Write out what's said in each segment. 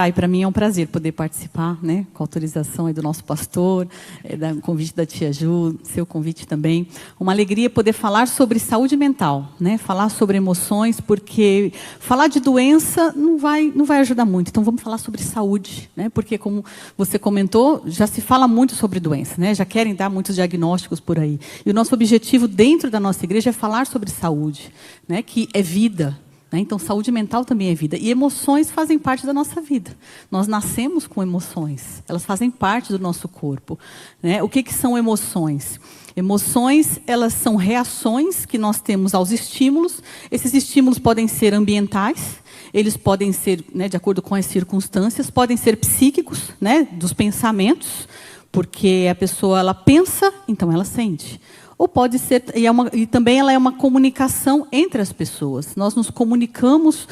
Tá, e para mim é um prazer poder participar, né, com a autorização aí do nosso pastor, do convite da tia Ju, seu convite também. Uma alegria poder falar sobre saúde mental, né, falar sobre emoções, porque falar de doença não vai ajudar muito. Então vamos falar sobre saúde, né, porque como você comentou, já se fala muito sobre doença, né, já querem dar muitos diagnósticos por aí. E o nosso objetivo dentro da nossa igreja é falar sobre saúde, né, que é vida. Então, saúde mental também é vida. E emoções fazem parte da nossa vida. Nós nascemos com emoções. Elas fazem parte do nosso corpo. O que são emoções? Emoções, elas são reações que nós temos aos estímulos. Esses estímulos podem ser ambientais, eles podem ser, de acordo com as circunstâncias, podem ser psíquicos, dos pensamentos, porque a pessoa ela pensa, então ela sente. Ou pode ser, e também ela é uma comunicação entre as pessoas. Nós nos comunicamos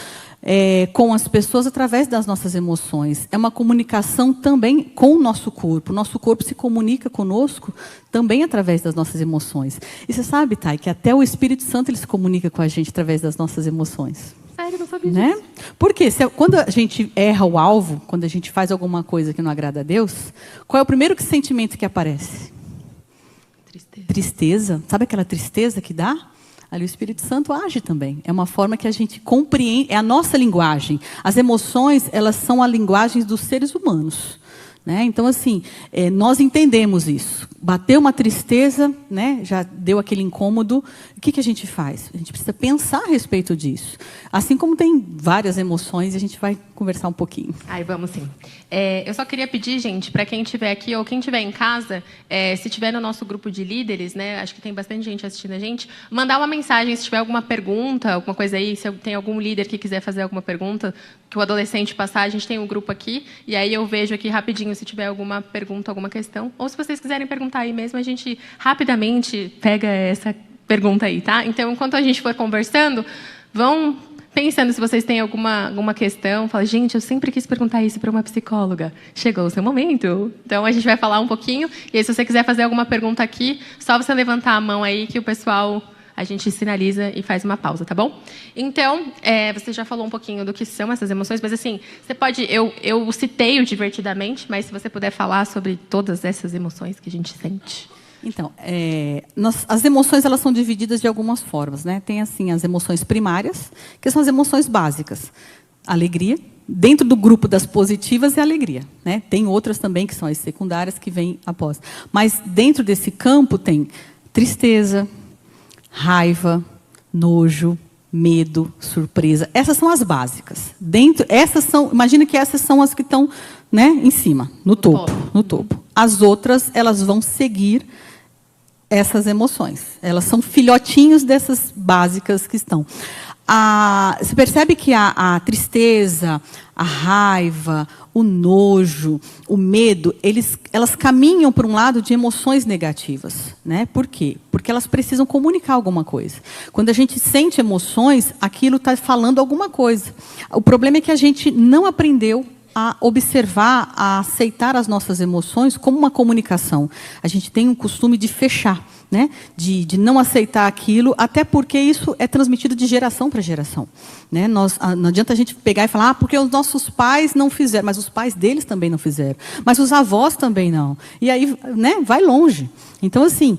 com as pessoas através das nossas emoções. É uma comunicação também com o nosso corpo. O nosso corpo se comunica conosco também através das nossas emoções. E você sabe, Thay, que até o Espírito Santo ele se comunica com a gente através das nossas emoções. Sério, eu não sabia disso. Porque quando a gente erra o alvo, quando a gente faz alguma coisa que não agrada a Deus, qual é o primeiro sentimento que aparece? Tristeza. Sabe aquela tristeza que dá? Ali o Espírito Santo age também. É uma forma que a gente compreende, é a nossa linguagem. As emoções, elas são a linguagem dos seres humanos. Então, assim, nós entendemos isso. Bateu uma tristeza, já deu aquele incômodo. O que a gente faz? A gente precisa pensar a respeito disso. Assim como tem várias emoções, a gente vai conversar um pouquinho. Vamos sim. Eu só queria pedir, gente, para quem estiver aqui ou quem estiver em casa, se estiver no nosso grupo de líderes, acho que tem bastante gente assistindo a gente, mandar uma mensagem se tiver alguma pergunta, alguma coisa aí, se tem algum líder que quiser fazer alguma pergunta, que o adolescente passar, a gente tem um grupo aqui, e aí eu vejo aqui rapidinho se tiver alguma pergunta, alguma questão, ou se vocês quiserem perguntar aí mesmo, a gente rapidamente pega essa pergunta aí, tá? Então, enquanto a gente for conversando, vão pensando se vocês têm alguma questão. Fala, gente, eu sempre quis perguntar isso para uma psicóloga. Chegou o seu momento. Então, a gente vai falar um pouquinho. E aí, se você quiser fazer alguma pergunta aqui, só você levantar a mão aí que o pessoal, a gente sinaliza e faz uma pausa, tá bom? Então, você já falou um pouquinho do que são essas emoções, mas assim, você pode... Eu citei o divertidamente, mas se você puder falar sobre todas essas emoções que a gente sente... Então, as emoções elas são divididas de algumas formas, Tem assim as emoções primárias, que são as emoções básicas. Alegria, dentro do grupo das positivas é alegria, Tem outras também que são as secundárias que vêm após. Mas dentro desse campo tem tristeza, raiva, nojo, medo, surpresa. Essas são as básicas. Imagina que essas são as que estão, em cima, no topo. As outras elas vão seguir essas emoções. Elas são filhotinhos dessas básicas que estão. Você percebe que a tristeza, a raiva, o nojo, o medo, elas caminham para um lado de emoções negativas. Por quê? Porque elas precisam comunicar alguma coisa. Quando a gente sente emoções, aquilo está falando alguma coisa. O problema é que a gente não aprendeu a observar, a aceitar as nossas emoções como uma comunicação. A gente tem um costume de fechar, de não aceitar aquilo, até porque isso é transmitido de geração para geração. Não adianta a gente pegar e falar, porque os nossos pais não fizeram, mas os pais deles também não fizeram, mas os avós também não. E aí, vai longe. Então, assim,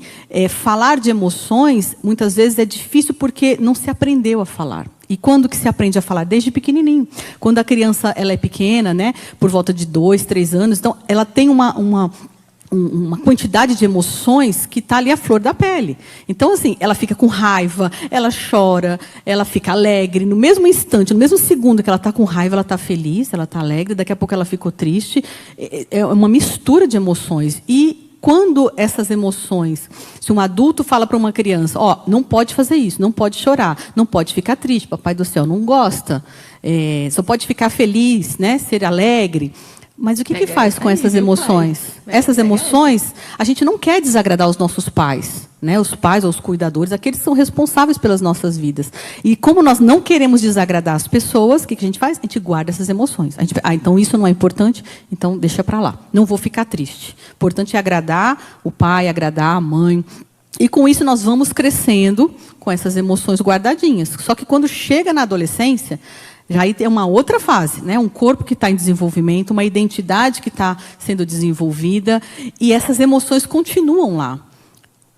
falar de emoções, muitas vezes é difícil porque não se aprendeu a falar. E quando que se aprende a falar? Desde pequenininho. Quando a criança ela é pequena, por volta de 2, 3 anos, então ela tem uma quantidade de emoções que está ali à flor da pele. Então, assim, ela fica com raiva, ela chora, ela fica alegre. No mesmo instante, no mesmo segundo que ela está com raiva, ela está feliz, ela está alegre, daqui a pouco ela ficou triste. É uma mistura de emoções. E quando essas emoções, se um adulto fala para uma criança, não pode fazer isso, não pode chorar, não pode ficar triste, papai do céu não gosta, só pode ficar feliz, ser alegre. Mas o que faz com essas emoções? Essas emoções, a gente não quer desagradar os nossos pais, os pais ou os cuidadores, aqueles que são responsáveis pelas nossas vidas. E como nós não queremos desagradar as pessoas, o que a gente faz? A gente guarda essas emoções. Então isso não é importante, então deixa para lá. Não vou ficar triste. O importante é agradar o pai, agradar a mãe. E com isso nós vamos crescendo com essas emoções guardadinhas. Só que quando chega na adolescência, Já aí tem uma outra fase, né? Um corpo que está em desenvolvimento, uma identidade que está sendo desenvolvida, e essas emoções continuam lá.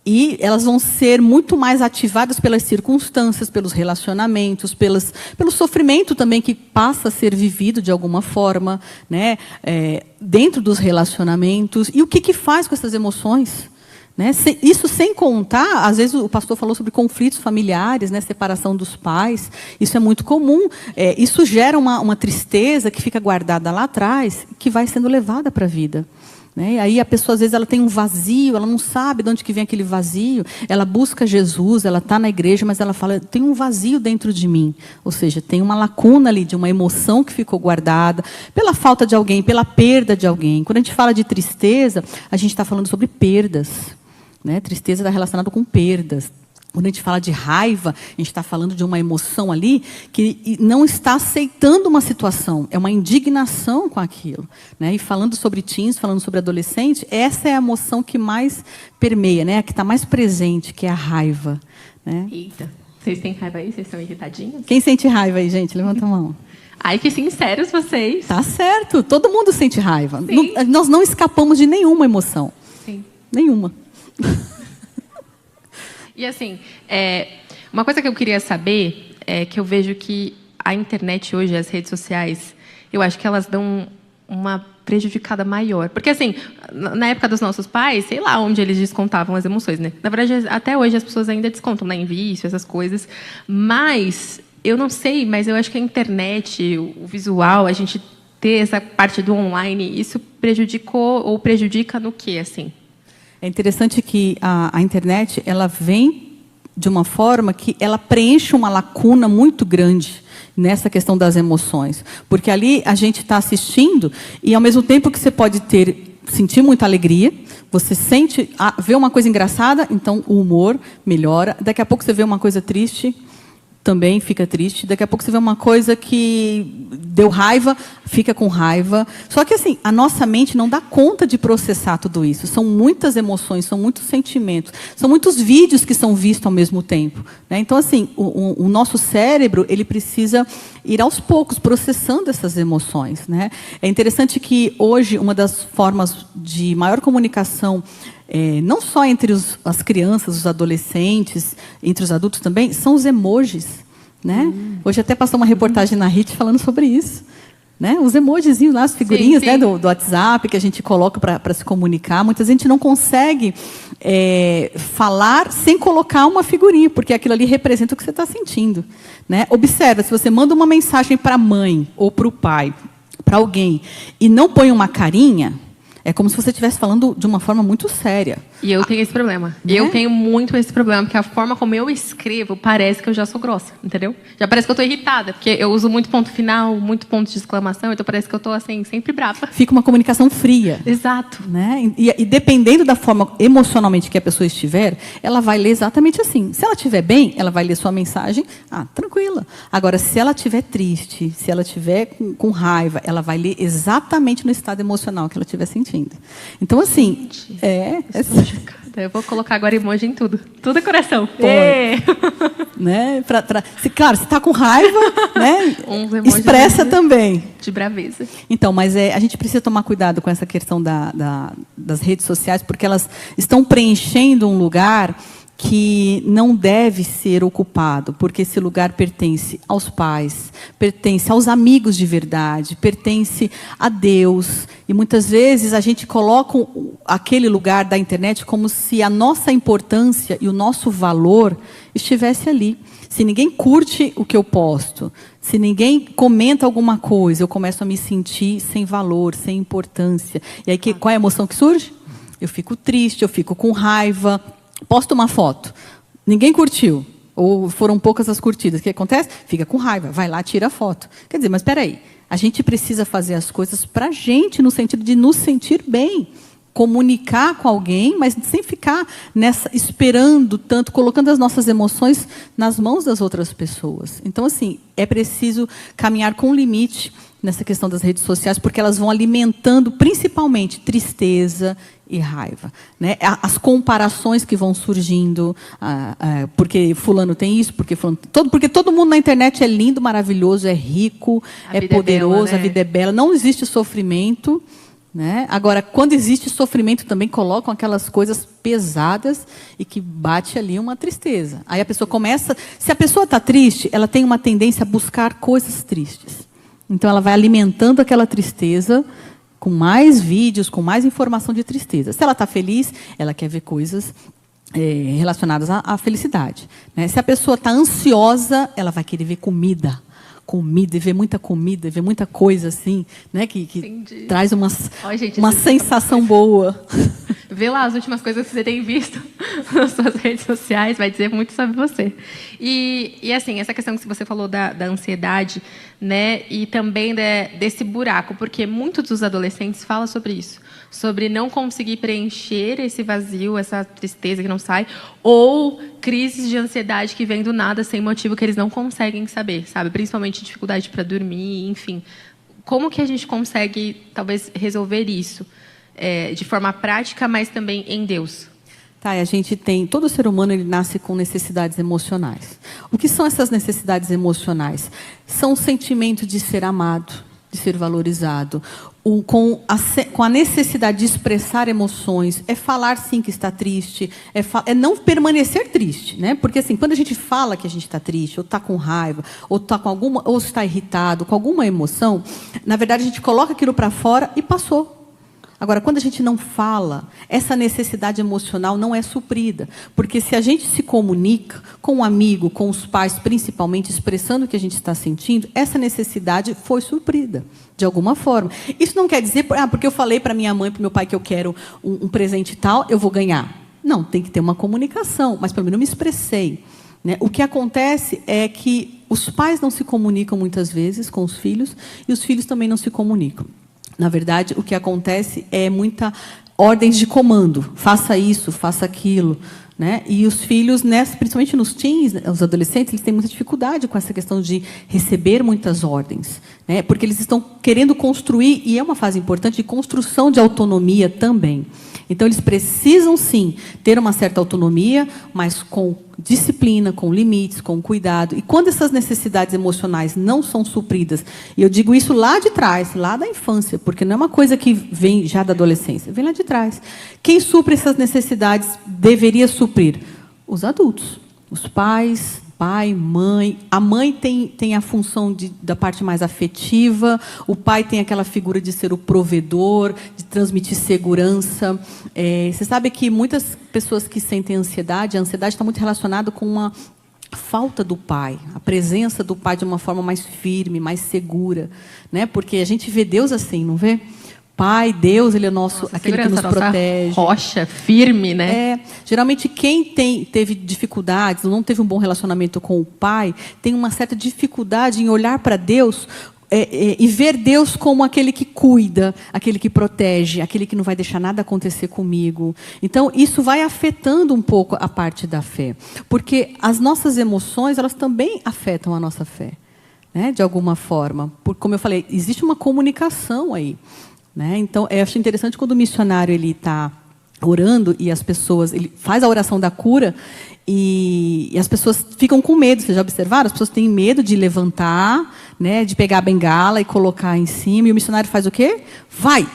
E elas vão ser muito mais ativadas pelas circunstâncias, pelos relacionamentos, pelo sofrimento também que passa a ser vivido de alguma forma, né? Dentro dos relacionamentos. E o que faz com essas emoções? Né? Isso sem contar, às vezes o pastor falou sobre conflitos familiares, né? Separação dos pais, isso é muito comum. Isso gera uma tristeza que fica guardada lá atrás, que vai sendo levada para a vida. Né? E aí a pessoa, às vezes, ela tem um vazio, ela não sabe de onde que vem aquele vazio, ela busca Jesus, ela está na igreja, mas ela fala, tem um vazio dentro de mim. Ou seja, tem uma lacuna ali, de uma emoção que ficou guardada, pela falta de alguém, pela perda de alguém. Quando a gente fala de tristeza, a gente está falando sobre perdas. Né? Tristeza está relacionada com perdas. Quando a gente fala de raiva, a gente está falando de uma emoção ali que não está aceitando uma situação, é uma indignação com aquilo. Né? E falando sobre teens, falando sobre adolescente, essa é a emoção que mais permeia, né? A que está mais presente, que é a raiva. Né? Eita, vocês têm raiva aí? Vocês estão irritadinhos? Quem sente raiva aí, gente? Levanta a mão. Ai, que sinceros vocês. Tá certo, todo mundo sente raiva. Sim. Nós não escapamos de nenhuma emoção. Sim. Nenhuma. E assim, uma coisa que eu queria saber é que eu vejo que a internet hoje, as redes sociais, eu acho que elas dão uma prejudicada maior. Porque assim, na época dos nossos pais, sei lá onde eles descontavam as emoções, né? Na verdade, até hoje as pessoas ainda descontam, né, em vício, essas coisas. Mas, eu não sei, mas eu acho que a internet, o visual, a gente ter essa parte do online, isso prejudicou ou prejudica no quê, assim? É interessante que a internet, ela vem de uma forma que ela preenche uma lacuna muito grande nessa questão das emoções. Porque ali a gente está assistindo e, ao mesmo tempo que você pode sentir muita alegria, você vê uma coisa engraçada, então o humor melhora. Daqui a pouco você vê uma coisa triste, também fica triste. Daqui a pouco você vê uma coisa que deu raiva, fica com raiva. Só que assim, a nossa mente não dá conta de processar tudo isso. São muitas emoções, são muitos sentimentos, são muitos vídeos que são vistos ao mesmo tempo. Né? Então, assim, o nosso cérebro, ele precisa ir aos poucos processando essas emoções. Né? É interessante que hoje uma das formas de maior comunicação, não só entre as crianças, os adolescentes, entre os adultos também, são os emojis. Né? Hoje até passou uma reportagem na RIT falando sobre isso. Né? Os emojizinhos lá, as figurinhas, sim, sim. Né, do WhatsApp que a gente coloca para se comunicar. Muitas vezes a gente não consegue falar sem colocar uma figurinha, porque aquilo ali representa o que você está sentindo. Né? Observa, se você manda uma mensagem para a mãe ou para o pai, para alguém, e não põe uma carinha, é como se você estivesse falando de uma forma muito séria. E eu tenho esse problema. Né? Eu tenho muito esse problema, porque a forma como eu escrevo parece que eu já sou grossa, entendeu? Já parece que eu estou irritada, porque eu uso muito ponto final, muito ponto de exclamação, então parece que eu estou assim, sempre brava. Fica uma comunicação fria. Exato. Né? E dependendo da forma emocionalmente que a pessoa estiver, ela vai ler exatamente assim. Se ela estiver bem, ela vai ler sua mensagem, tranquila. Agora, se ela estiver triste, se ela estiver com raiva, ela vai ler exatamente no estado emocional que ela estiver sentindo. Então, assim... Eu vou colocar agora emoji em tudo. Tudo é coração. Né? Claro, se está com raiva, né? Expressa também. De braveza. Então, mas a gente precisa tomar cuidado com essa questão das redes sociais, porque elas estão preenchendo um lugar que não deve ser ocupado, porque esse lugar pertence aos pais, pertence aos amigos de verdade, pertence a Deus. E muitas vezes a gente coloca aquele lugar da internet como se a nossa importância e o nosso valor estivesse ali. Se ninguém curte o que eu posto, se ninguém comenta alguma coisa, eu começo a me sentir sem valor, sem importância. E aí qual é a emoção que surge? Eu fico triste, eu fico com raiva. Posto uma foto, ninguém curtiu, ou foram poucas as curtidas. O que acontece? Fica com raiva, vai lá, tira a foto. Quer dizer, mas espera aí, a gente precisa fazer as coisas para a gente, no sentido de nos sentir bem. comunicar com alguém, mas sem ficar esperando tanto, colocando as nossas emoções nas mãos das outras pessoas. Então, assim, é preciso caminhar com limite nessa questão das redes sociais, porque elas vão alimentando, principalmente, tristeza e raiva, né? As comparações que vão surgindo, porque fulano tem isso, porque todo mundo na internet é lindo, maravilhoso, é rico, é poderoso, a vida é bela, não existe sofrimento. Né? Agora, quando existe sofrimento, também colocam aquelas coisas pesadas e que bate ali uma tristeza. Aí a pessoa começa... Se a pessoa está triste, ela tem uma tendência a buscar coisas tristes. Então, ela vai alimentando aquela tristeza com mais vídeos, com mais informação de tristeza. Se ela está feliz, ela quer ver coisas relacionadas à felicidade. Né? Se a pessoa está ansiosa, ela vai querer ver comida, e ver muita comida, e ver muita coisa assim, né, que traz uma sensação boa. Vê lá as últimas coisas que você tem visto nas suas redes sociais, vai dizer muito sobre você. E assim, essa questão que você falou da ansiedade, né, e também desse buraco, porque muitos dos adolescentes falam sobre isso, sobre não conseguir preencher esse vazio, essa tristeza que não sai, ou crises de ansiedade que vêm do nada, sem motivo, que eles não conseguem saber, sabe? Principalmente dificuldade para dormir, enfim. Como que a gente consegue, talvez, resolver isso? De forma prática, mas também em Deus. Tá, a gente tem... Todo ser humano ele nasce com necessidades emocionais. O que são essas necessidades emocionais? São o sentimento de ser amado, de ser valorizado, com a necessidade de expressar emoções, é falar sim que está triste, é não permanecer triste, né? Porque assim, quando a gente fala que a gente está triste, ou está com raiva, ou está irritado, com alguma emoção, na verdade a gente coloca aquilo para fora e passou. Agora, quando a gente não fala, essa necessidade emocional não é suprida. Porque se a gente se comunica com um amigo, com os pais, principalmente, expressando o que a gente está sentindo, essa necessidade foi suprida, de alguma forma. Isso não quer dizer, porque eu falei para minha mãe, para o meu pai, que eu quero um presente tal, eu vou ganhar. Não, tem que ter uma comunicação, mas pelo menos eu me expressei. Né? O que acontece é que os pais não se comunicam muitas vezes com os filhos, e os filhos também não se comunicam. Na verdade, o que acontece é muita ordens de comando. Faça isso, faça aquilo. Né? E os filhos, principalmente nos teens, os adolescentes, eles têm muita dificuldade com essa questão de receber muitas ordens. Né? Porque eles estão querendo construir, e é uma fase importante, de construção de autonomia também. Então, eles precisam, sim, ter uma certa autonomia, mas com disciplina, com limites, com cuidado. E quando essas necessidades emocionais não são supridas, e eu digo isso lá de trás, lá da infância, porque não é uma coisa que vem já da adolescência, vem lá de trás. Quem supre essas necessidades deveria suprir? Os adultos, os pais, pai, mãe. A mãe tem a função da parte mais afetiva, o pai tem aquela figura de ser o provedor, de transmitir segurança. Você sabe que muitas pessoas que sentem ansiedade, a ansiedade está muito relacionada com uma falta do pai, a presença do pai de uma forma mais firme, mais segura. Né? Porque a gente vê Deus assim, não vê? Pai, Deus, Ele é aquele que nos protege. Rocha, firme, né? Geralmente, quem teve dificuldades, não teve um bom relacionamento com o pai, tem uma certa dificuldade em olhar para Deus e ver Deus como aquele que cuida, aquele que protege, aquele que não vai deixar nada acontecer comigo. Então, isso vai afetando um pouco a parte da fé. Porque as nossas emoções, elas também afetam a nossa fé, né? De alguma forma. Como eu falei, existe uma comunicação aí. Né? Então, eu acho interessante quando o missionário está orando e as pessoas... Ele faz a oração da cura e as pessoas ficam com medo. Vocês já observaram? As pessoas têm medo de levantar, né, de pegar a bengala e colocar em cima. E o missionário faz o quê? Vai,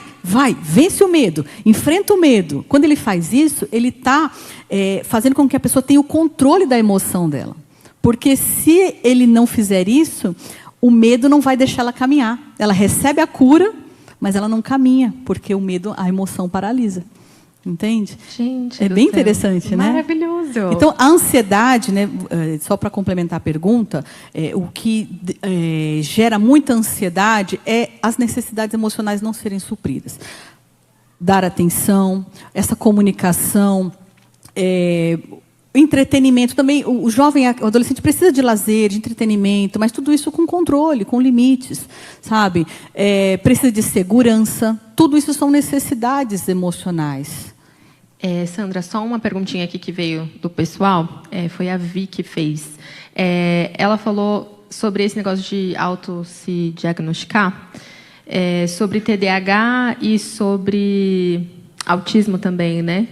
vence o medo, enfrenta o medo. Quando ele faz isso, ele está fazendo com que a pessoa tenha o controle da emoção dela. Porque se ele não fizer isso, o medo não vai deixar ela caminhar. Ela recebe a cura, mas ela não caminha, porque o medo, a emoção paralisa. Entende? Gente, é bem interessante, né? Maravilhoso. Então, a ansiedade, né, só para complementar a pergunta, o que gera muita ansiedade é as necessidades emocionais não serem supridas. Dar atenção, essa comunicação, entretenimento também. O jovem, o adolescente precisa de lazer, de entretenimento, mas tudo isso com controle, com limites, sabe? Precisa de segurança. tudo isso são necessidades emocionais. Sandra, só uma perguntinha aqui que veio do pessoal, foi a Vi que fez. Ela falou sobre esse negócio de se diagnosticar, sobre TDAH e sobre autismo também, né?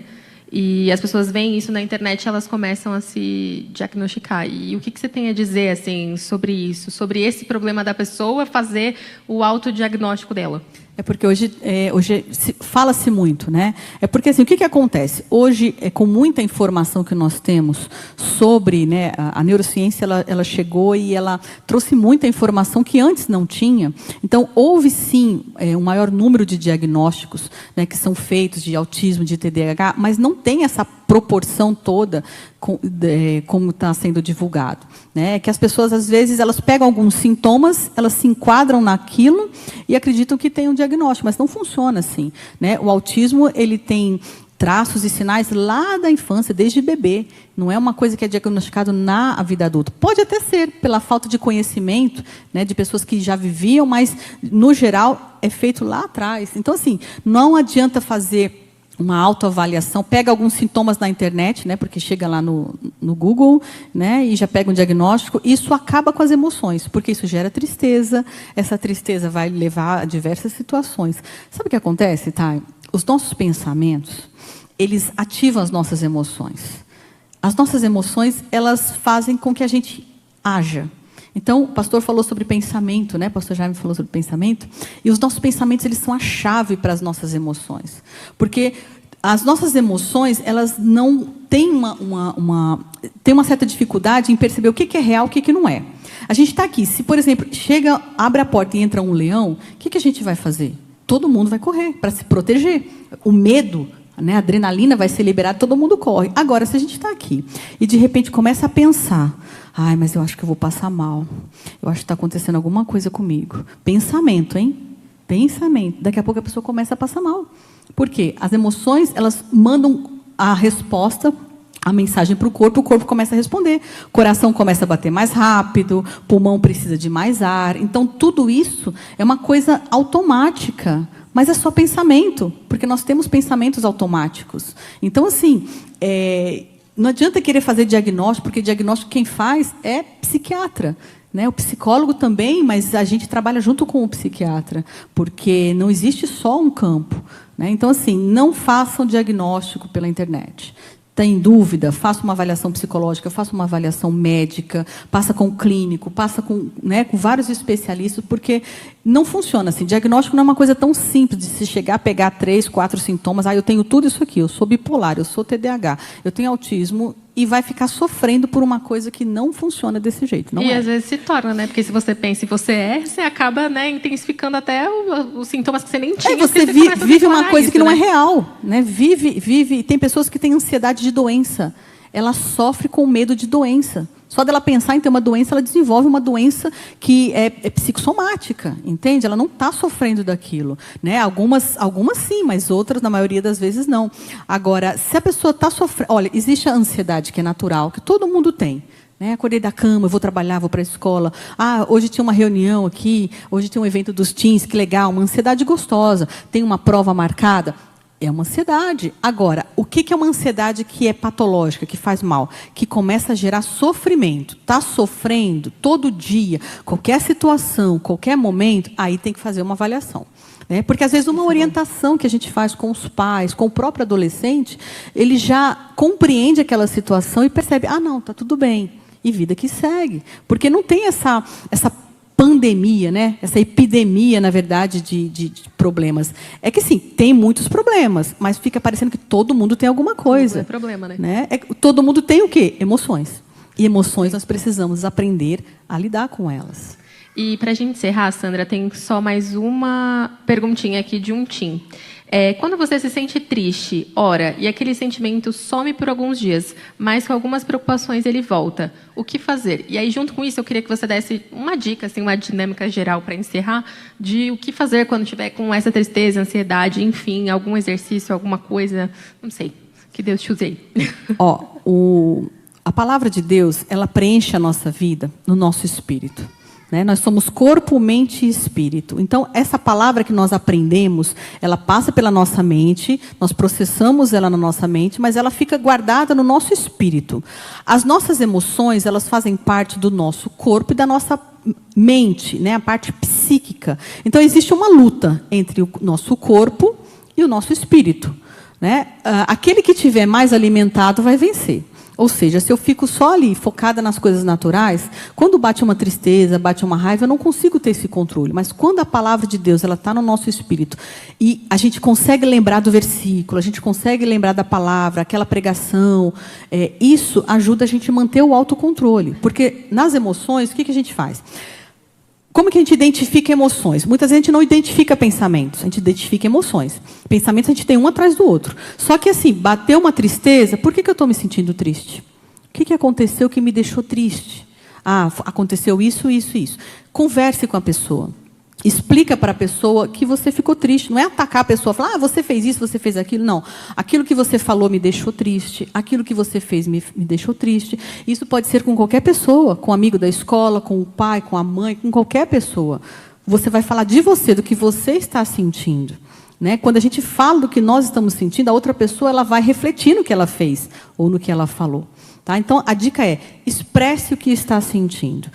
E as pessoas veem isso na internet e elas começam a se diagnosticar. E o que você tem a dizer assim, sobre isso, sobre esse problema da pessoa fazer o autodiagnóstico dela? É porque hoje fala-se muito, né? É porque assim, o que acontece? Hoje, com muita informação que nós temos sobre, né, a neurociência, ela chegou e ela trouxe muita informação que antes não tinha. Então, houve sim um maior número de diagnósticos, né, que são feitos de autismo, de TDAH, mas não tem essa proporção toda como está sendo divulgado, né? Que as pessoas, às vezes, elas pegam alguns sintomas, elas se enquadram naquilo e acreditam que tem um diagnóstico, mas não funciona assim, né? O autismo, ele tem traços e sinais lá da infância, desde bebê. Não é uma coisa que é diagnosticado na vida adulta. Pode até ser pela falta de conhecimento, né, de pessoas que já viviam, mas, no geral, é feito lá atrás. Então, assim, não adianta fazer uma autoavaliação, pega alguns sintomas na internet, né, porque chega lá no Google, né, e já pega um diagnóstico. Isso acaba com as emoções, porque isso gera tristeza. Essa tristeza vai levar a diversas situações. Sabe o que acontece, Thay? Os nossos pensamentos, eles ativam as nossas emoções. As nossas emoções, elas fazem com que a gente haja. Então, o pastor falou sobre pensamento, né? O pastor Jaime falou sobre pensamento. E os nossos pensamentos, eles são a chave para as nossas emoções. Porque as nossas emoções, elas não têm tem uma certa dificuldade em perceber o que é real e o que não é. A gente está aqui. Se, por exemplo, abre a porta e entra um leão, o que a gente vai fazer? Todo mundo vai correr para se proteger. O medo, né, a adrenalina vai ser liberada, todo mundo corre. Agora, se a gente está aqui e, de repente, começa a pensar... Ai, mas eu acho que eu vou passar mal. Eu acho que está acontecendo alguma coisa comigo. Pensamento, hein? Pensamento. Daqui a pouco a pessoa começa a passar mal. Por quê? As emoções, elas mandam a resposta, a mensagem para o corpo começa a responder. O coração começa a bater mais rápido, o pulmão precisa de mais ar. Então, tudo isso é uma coisa automática. Mas é só pensamento, porque nós temos pensamentos automáticos. Então, assim... não adianta querer fazer diagnóstico, porque diagnóstico quem faz é psiquiatra, né? O psicólogo também, mas a gente trabalha junto com o psiquiatra, porque não existe só um campo, né? Então, assim, não façam diagnóstico pela internet. Tem dúvida, faça uma avaliação psicológica, faça uma avaliação médica, passa com o clínico, passa com vários especialistas, porque não funciona assim. Diagnóstico não é uma coisa tão simples de se chegar, pegar 3, 4 sintomas. Eu tenho tudo isso aqui, eu sou bipolar, eu sou TDAH, eu tenho autismo, e vai ficar sofrendo por uma coisa que não funciona desse jeito. Não às vezes se torna, né? Porque se você pensa e você acaba, né, intensificando até os sintomas que você nem tinha. Você vive uma coisa que não é real, né? Vive. Tem pessoas que têm ansiedade de doença. Ela sofre com medo de doença. Só dela pensar em ter uma doença, ela desenvolve uma doença que é psicossomática, entende? Ela não está sofrendo daquilo, né? Algumas sim, mas outras, na maioria das vezes, não. Agora, se a pessoa está sofrendo... Olha, existe a ansiedade que é natural, que todo mundo tem. Né? Acordei da cama, eu vou trabalhar, vou para a escola. Hoje tinha uma reunião aqui, hoje tem um evento dos teens, que legal, uma ansiedade gostosa. Tem uma prova marcada. É uma ansiedade. Agora, o que é uma ansiedade que é patológica, que faz mal? Que começa a gerar sofrimento. Está sofrendo todo dia, qualquer situação, qualquer momento, aí tem que fazer uma avaliação. Né? Porque, às vezes, uma orientação que a gente faz com os pais, com o próprio adolescente, ele já compreende aquela situação e percebe, não, está tudo bem. E vida que segue. Porque não tem essa pandemia, né? Essa epidemia, na verdade, de problemas. É que, sim, tem muitos problemas, mas fica parecendo que todo mundo tem alguma coisa. Não é problema, né? Todo mundo tem o quê? Emoções. E emoções nós precisamos aprender a lidar com elas. E, para a gente encerrar, Sandra, tem só mais uma perguntinha aqui de um teen. Quando você se sente triste, ora, e aquele sentimento some por alguns dias, mas com algumas preocupações ele volta, o que fazer? E aí, junto com isso, eu queria que você desse uma dica, assim, uma dinâmica geral para encerrar, de o que fazer quando estiver com essa tristeza, ansiedade, enfim, algum exercício, alguma coisa, não sei, que Deus te use aí. A palavra de Deus, ela preenche a nossa vida no nosso espírito. né? Nós somos corpo, mente e espírito. Então, essa palavra que nós aprendemos, ela passa pela nossa mente, nós processamos ela na nossa mente, mas ela fica guardada no nosso espírito. As nossas emoções, elas fazem parte do nosso corpo e da nossa mente, né? A parte psíquica. Então, existe uma luta entre o nosso corpo e o nosso espírito, né? Aquele que tiver mais alimentado vai vencer. Ou seja, se eu fico só ali, focada nas coisas naturais, quando bate uma tristeza, bate uma raiva, eu não consigo ter esse controle. Mas quando a palavra de Deus está no nosso espírito, e a gente consegue lembrar do versículo, a gente consegue lembrar da palavra, aquela pregação, isso ajuda a gente a manter o autocontrole. Porque nas emoções, o que a gente faz? Como que a gente identifica emoções? Muitas vezes a gente não identifica pensamentos, a gente identifica emoções. Pensamentos a gente tem um atrás do outro. Só que assim, bateu uma tristeza, por que eu estou me sentindo triste? O que aconteceu que me deixou triste? Ah, aconteceu isso, isso, isso. Converse com a pessoa. Explica para a pessoa que você ficou triste. Não é atacar a pessoa, falar, você fez isso, você fez aquilo. Não. Aquilo que você falou me deixou triste. Aquilo que você fez me deixou triste. Isso pode ser com qualquer pessoa, com um amigo da escola, com o pai, com a mãe, com qualquer pessoa. Você vai falar de você, do que você está sentindo. Né? Quando a gente fala do que nós estamos sentindo, a outra pessoa ela vai refletir no que ela fez ou no que ela falou. Tá? Então, a dica é, expresse o que está sentindo.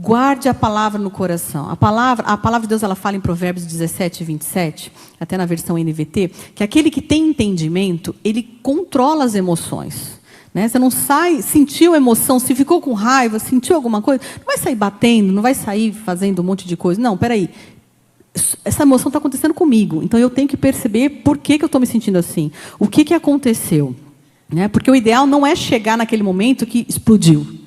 Guarde a palavra no coração. A palavra de Deus ela fala em Provérbios 17, 27, até na versão NVT, que aquele que tem entendimento, ele controla as emoções. Né? Você não sai, sentiu emoção, se ficou com raiva, sentiu alguma coisa, não vai sair batendo, não vai sair fazendo um monte de coisa. Não, peraí. Essa emoção está acontecendo comigo, então eu tenho que perceber por que eu estou me sentindo assim. O que aconteceu? Né? Porque o ideal não é chegar naquele momento que explodiu.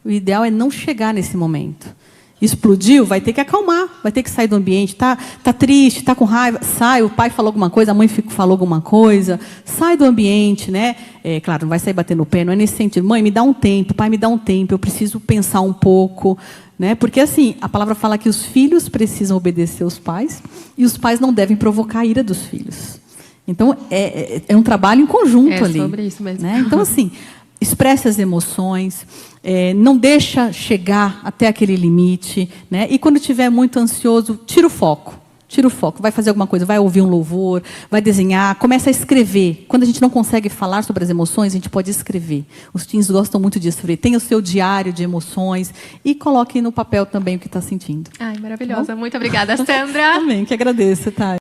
O ideal é não chegar nesse momento. Explodiu, vai ter que acalmar, vai ter que sair do ambiente. Tá triste, tá com raiva, sai. O pai falou alguma coisa, a mãe falou alguma coisa, sai do ambiente, né? Claro, não vai sair batendo o pé, não é nesse sentido. Mãe, me dá um tempo, pai, me dá um tempo. Eu preciso pensar um pouco, né? Porque assim, a palavra fala que os filhos precisam obedecer aos pais e os pais não devem provocar a ira dos filhos. Então é um trabalho em conjunto ali. É sobre isso mesmo. Né? Então assim. Expresse as emoções, não deixa chegar até aquele limite, né? E quando estiver muito ansioso, tira o foco. Tira o foco, vai fazer alguma coisa, vai ouvir um louvor, vai desenhar, começa a escrever. Quando a gente não consegue falar sobre as emoções, a gente pode escrever. Os teens gostam muito de escrever. Tenha o seu diário de emoções e coloque no papel também o que está sentindo. Ai, maravilhosa. Muito obrigada, Sandra. Também, que agradeço, tá?